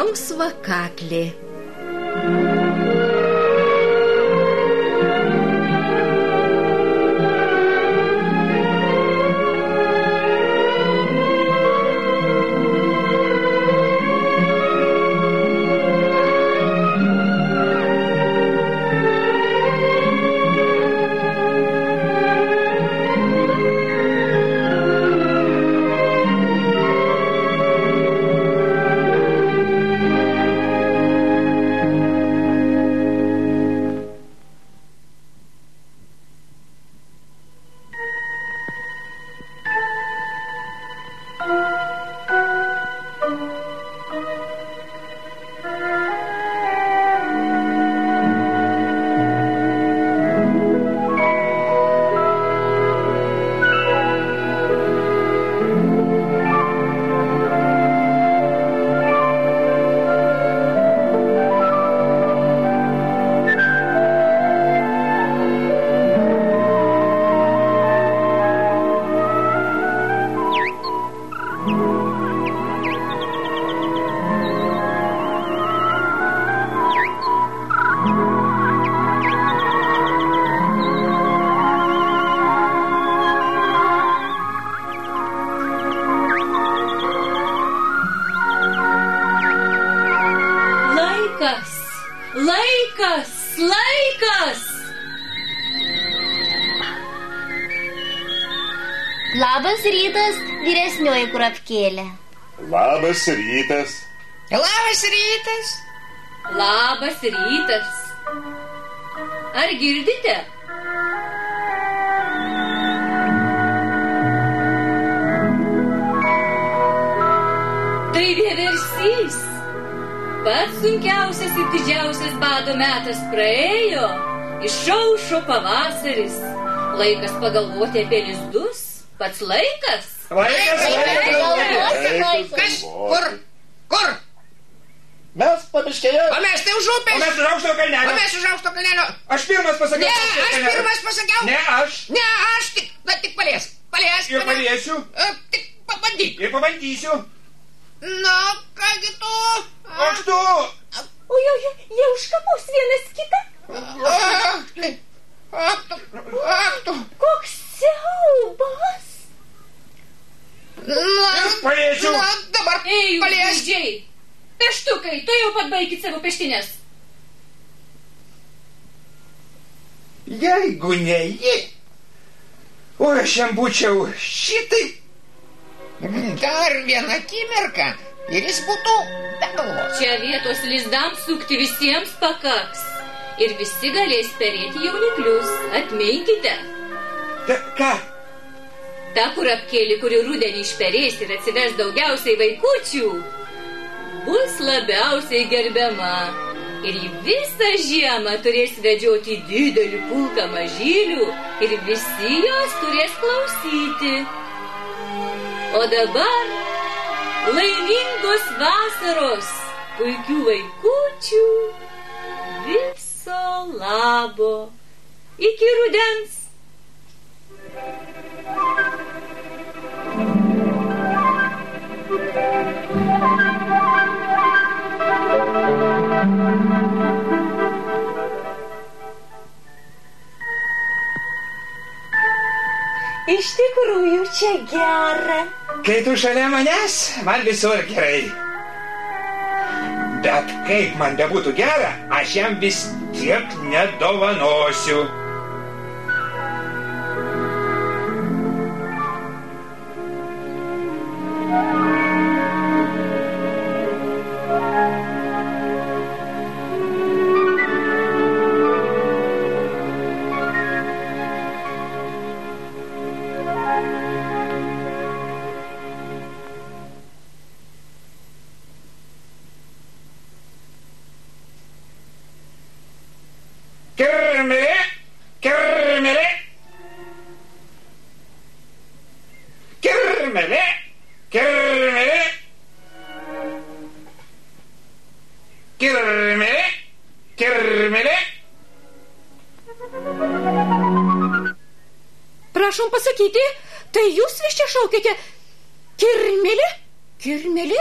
rausvą kaklį. Laikas! Labas rytas, vyresnioji kurapkėlė. Labas rytas. Labas rytas. Labas rytas. Ar girdite? Tai vieversys. Pats sunkiausias ir didžiausias bado metas praėjo. Išaušo pavasaris. Laikas pagalvoti apie lizdus. Pats laikas. Kas? Kur? Mes pamiškėje. O mes tai už upės. O mes už aukšto kalnelio. Aš pirmas pasakiau. Ne, aš pirmas pasakiau. Ne, aš. Tik paliesk. Ir paliesiu. Tik pabandyk. Ir pabandysiu. Na, kągi tu? Aš tu. Jie užkapos vienas kitą. Ak tu. Koks siaubas. Paliesiu. Na, dabar paliesk. Džiai. Peštukai, tu jau pat baikit savo peštinės. Jeigu ne ji, o aš jam būčiau šitaip. Dar vieną akimirką ir jis būtų be galvos. Čia vietos lizdams sukti visiems pakaks. Ir visi galės perėti jauniklius. Atminkite. Ką? Ta kurapkėlė, kuri rudenį išperės ir atsives daugiausiai vaikučių, bus labiausiai gerbiama. Ir ji visą žiemą turės vedžioti didelį pulką mažylių ir visi jos turės klausyti. O dabar laimingos vasaros, puikių vaikučių, viso labo. Iki rudens. Iš tikrųjų, čia gera. Kai tu šalia manęs, man visur gerai. Bet kaip man bebūtų gera, aš jam vis tiek nedovanosiu. Prašom pasakyti, tai jūs vis čia šaukite kirmelį? Kirmelį?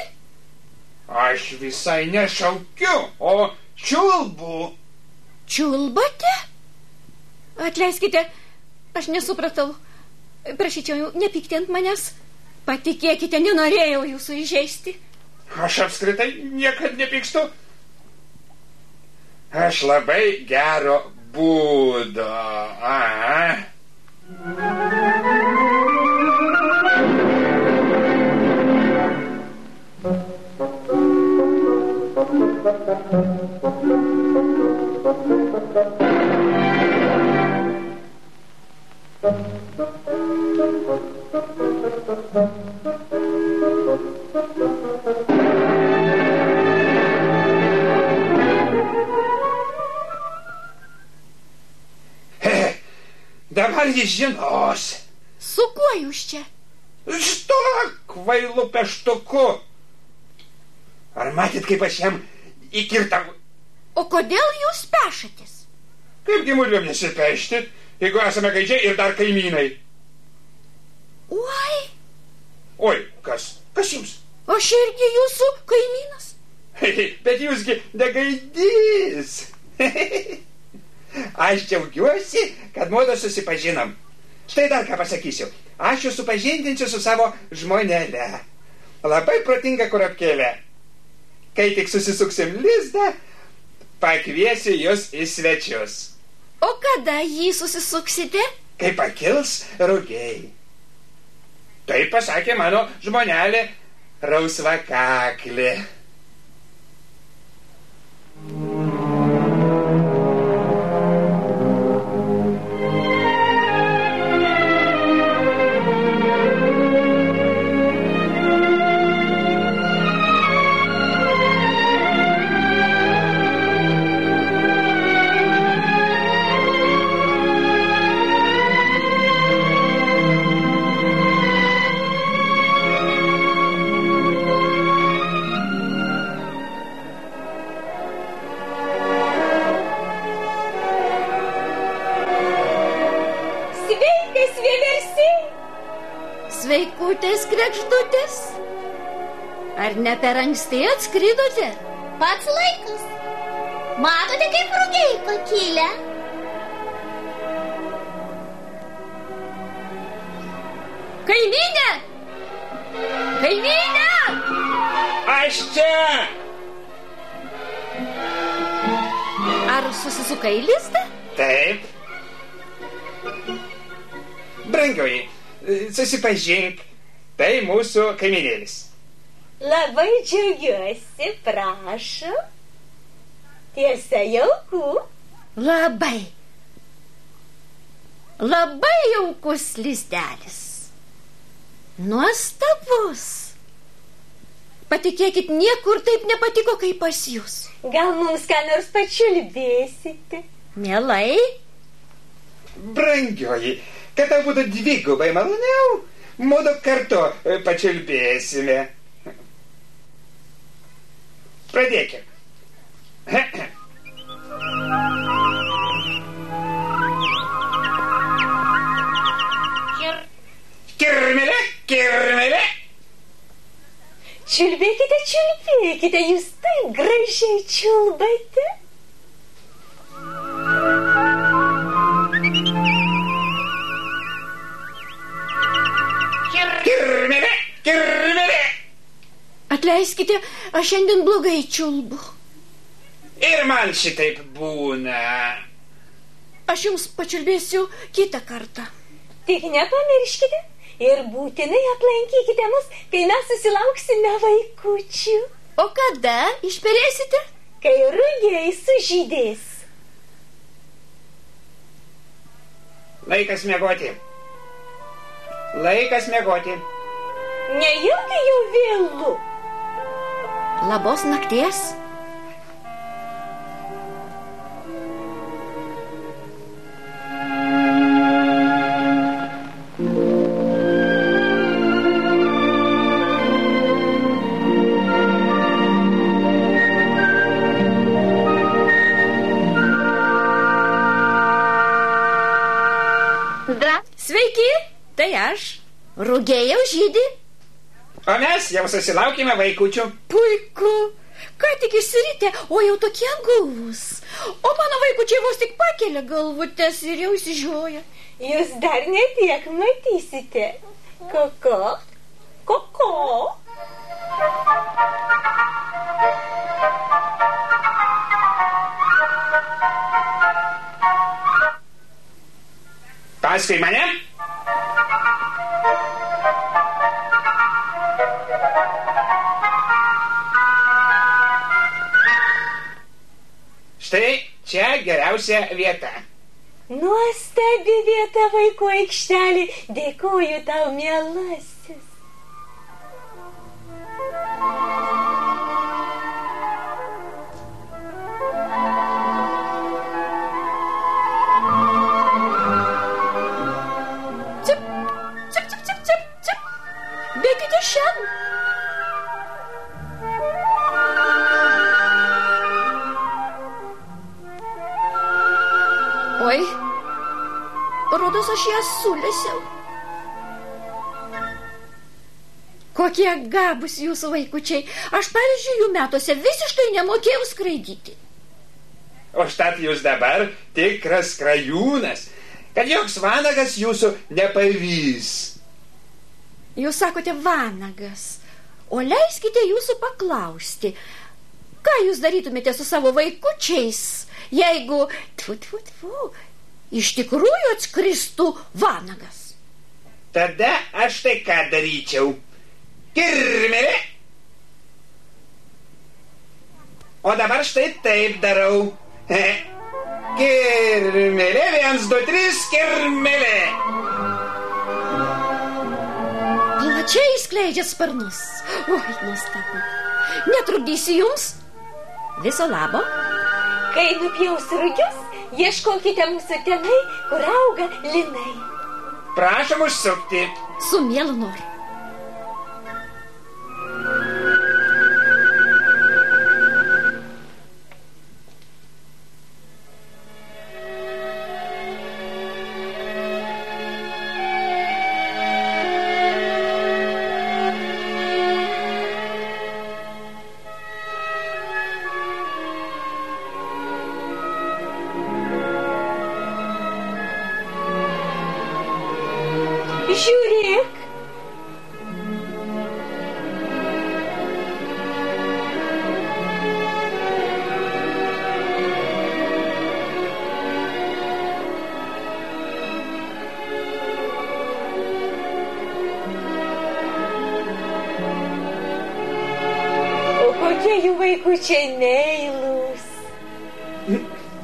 Aš visai nešaukiu, o čiulbu. Čiulbate? Atleiskite, aš nesupratau. Prašyčiau, nepykti ant manęs. Patikėkite, nenorėjau jūsų įžeisti. Aš apskritai niekad nepykstu. Aš labai gero būdo. Aha. Dabar jis žinos. Su kuo jūs čia? Štuo kvailu peštuku. Ar matėt, kaip aš jam įkirtau? O kodėl jūs pešatės? Kaipgi mudviem nesipešti, jeigu esame gaidžiai ir dar kaimynai? Oi. Oi, kas jums? Aš irgi jūsų kaimynas. Bet jūsgi negaidys. Aš džiaugiuosi, kad mudu susipažinom. Štai dar ką pasakysiu. Aš jūs supažindinsiu su savo žmonele. Labai protinga kurapkėlė. Kai tik susisuksim lizdą, pakviesiu jūs į svečius. O kada jį susisuksite? Kai pakils rugiai. Taip pasakė mano žmonelė rausvakaklė. Sveikutės, kregždutės. Ar ne per anksti atskridote? Pats laikas. Matote, kaip rugiai pakilę? Kaimynė! Kaimynė! Aš čia! Ar susisukai lizdą? Taip. Brangioji, susipažink, tai mūsų kaimynėlis. Labai džiaugiuosi, prašau. Tiesa, jauku. Labai jaukus lizdelis. Nuostabus. Patikėkit, niekur taip nepatiko, kaip pas jūs. Gal mums ką nors pačiulbėsite? Mielai. Brangioji, kad tau būtų dvigubai maloniau, mudu kartu pačiulbėsime. Pradėkime. Kirmelė, kirmelė. Čiulbėkite, čiulbėkite, jūs taip gražiai čiulbate. Kirmelė, kirmelė. Atleiskite, aš šiandien blogai čiulbu. Ir man šitaip būna. Aš jums pačiulbėsiu kitą kartą. Tik nepamirškite ir būtinai aplankykite mus, kai mes susilauksime vaikučių. O kada išperėsite? Kai rugiai sužydės. Laikas miegoti. Laikas miegoti. Nejaugi jau vėlu? Labos nakties. Sveiki, tai aš. Rugiai jau žydi. O mes jau susilaukime vaikučių. Puiku. Ką tik išsiritę, o jau tokie guvus. O mano vaikučiai vos tik pakelia galvutes ir jau išsižioja. Jūs dar ne tiek matysite. Koko, koko. Paskui mane. Štai čia geriausia vieta. Nuostabi vieta, vaikų aikštelė. Dėkoju tau, mielasis. Cip, cip, cip, cip, cip, cip. Bėkite šiandien. Oi, rodos aš ją sulėsiau. Kokie gabūs jūsų vaikučiai. Aš, pavyzdžiui, jų metuose visiškai nemokėjau skraidyti. Užtat jūs dabar tikras skrajūnas, kad joks vanagas jūsų nepavys. Jūs sakote vanagas, o leiskite jūsų paklausti, ką jūs darytumėte su savo vaikučiais, jeigu, iš tikrųjų atskristų vanagas? Tada aš tai ką daryčiau? Kirmelė. O dabar štai taip darau. Kirmelė, 1, 2, 3, kirmelė. Plačiai skleidžia sparnus. Oi, nuostabu. Netrukdysiu jums. Viso labo. Kai nupjaus rugius, ieškokite mūsų tenai, kur auga linai. Prašom užsukti. Su mielu noru. Žiūrėk. O kokie jų vaikučiai meilūs.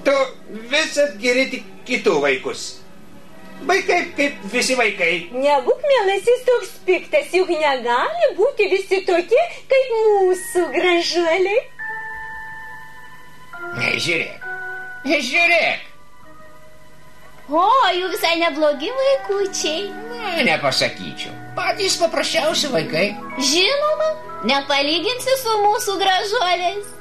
Tu visat geri tik kitų vaikus. Vaikai kaip visi vaikai. Nebūk mielasis toks piktas, juk negali būti visi tokie, kaip mūsų gražuoliai. Žiūrėk, žiūrėk. O, jų visai neblogi vaikučiai. Na, nepasakyčiau. Patys paprasčiausi vaikai. Žinoma, nepalyginsi su mūsų gražuoliais.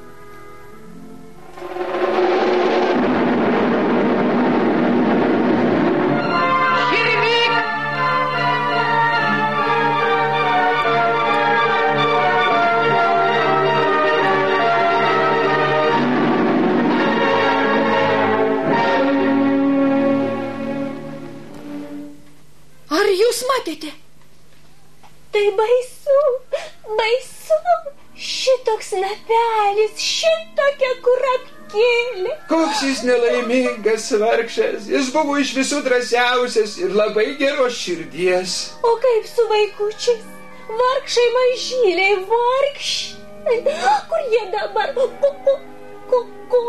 Ar jūs matėte? Tai baisu, baisu. Šitoks napelis, šitokia kurapkėlė. Koks jis nelaimingas vargšas. Jis buvo iš visų drąsiausias ir labai geros širdies. O kaip su vaikučiais? Vargšai mažyliai, vargšai. Kur jie dabar? Ko?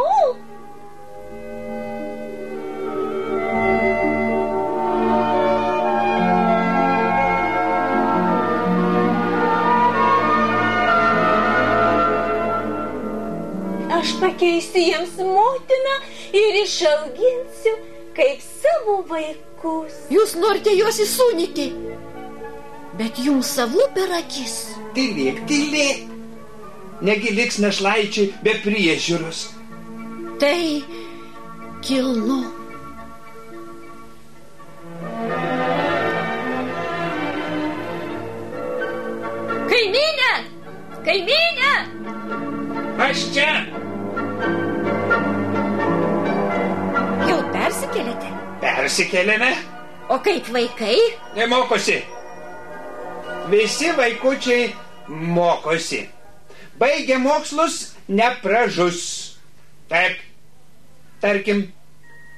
Aš pakeisiu jiems motiną ir išauginsiu kaip savo vaikus. Jūs norite juos įsūnyti, bet jums savų per akis. Tylėk, tylėk. Negi liks našlaičiai be priežiūros. Tai kilnu. Kaimynė! Kaimynė! Aš čia. Jau persikėlėte? Persikėlėme. O kaip vaikai? Mokosi. Visi vaikučiai mokosi. Baigė mokslus, nepražus. Taip. Tarkim,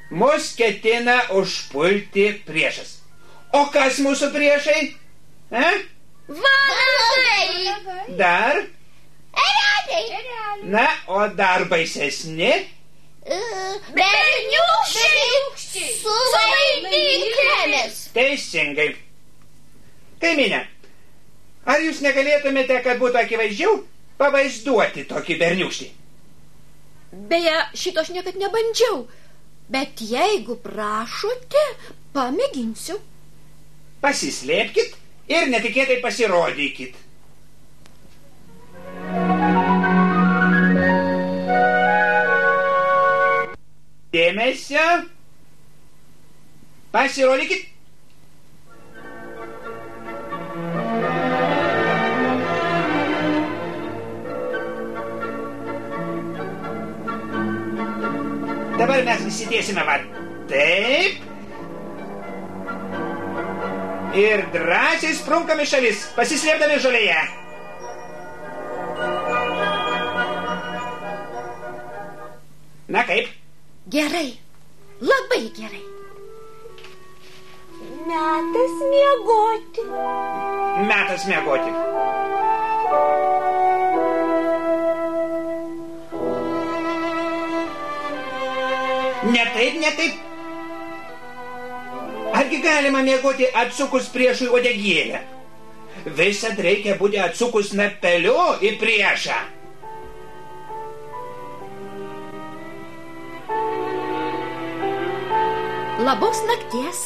mus ketina užpulti priešas. O kas mūsų priešai? Vadai! Dar? Ereliai! Na, o dar baisesni? Berniūkščiai! Su laiminklėmis! Teisingai. Kaimynė, ar jūs negalėtumėte, kad būtų akivaizdžiau, pavaizduoti tokį berniūkštį? Beje, šito aš niekad nebandžiau. Bet jeigu prašote, pamėginsiu. Pasislėpkit ir netikėtai pasirodykit. Dėmesio. Pasirodykit. Dabar mes įsidėsime va taip. Ir drąsiai sprunkame šalis, pasislėpdami žolėje. Na kaip? Gerai, labai gerai. Metas miegoti. Metas miegoti. Ne taip. Argi galima miegoti atsukus priešui uodegėlę? Visad reikia būti atsukus snapeliu į priešą. Labos nakties.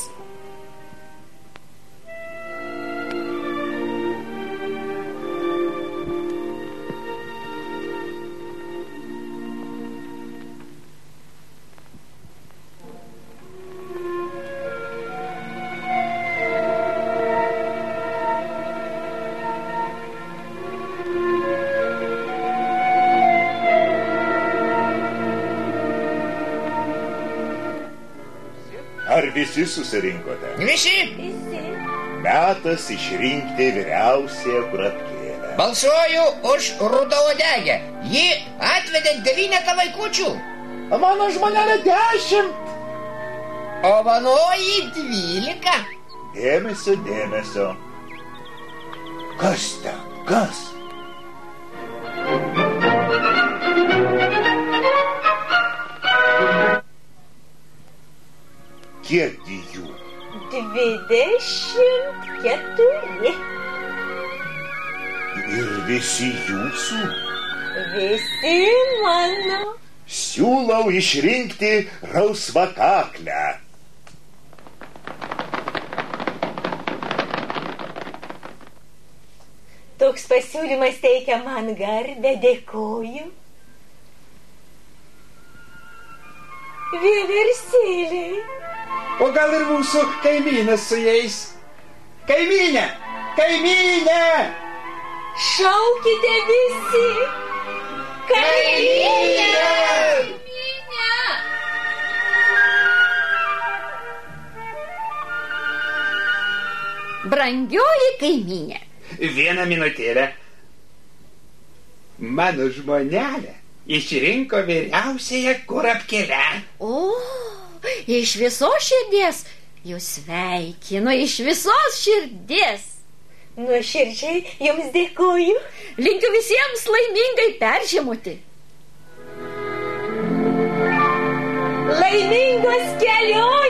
Ar visi susirinkote? Visi? Metas išrinkti vyriausiąją kurapkėlę. Balsuoju už rudaodegę. Ji atvedė 9 vaikučių. Mano žmonelė 10. O manoji 12. Dėmesio. Kas ten? Kas? Kiekgi jų? 24. Ir visi jūsų? Visi mano. Siūlau išrinkti rausvakaklę. Toks pasiūlymas teikia man garbę, dėkoju. Vieversėliai. O gal ir mūsų kaimynas su jais? Kaimynė! Šaukite visi. Kaimynė! Brangioji kaimynė. Vieną minutėlę. Mano žmonelė išrinko vyriausiąją kurapkėlę. O, iš visos širdies. Jūs sveikinu iš visos širdies. Nuoširdžiai jums dėkoju. Linkiu visiems laimingai peržiemoti. Laimingos kelionės.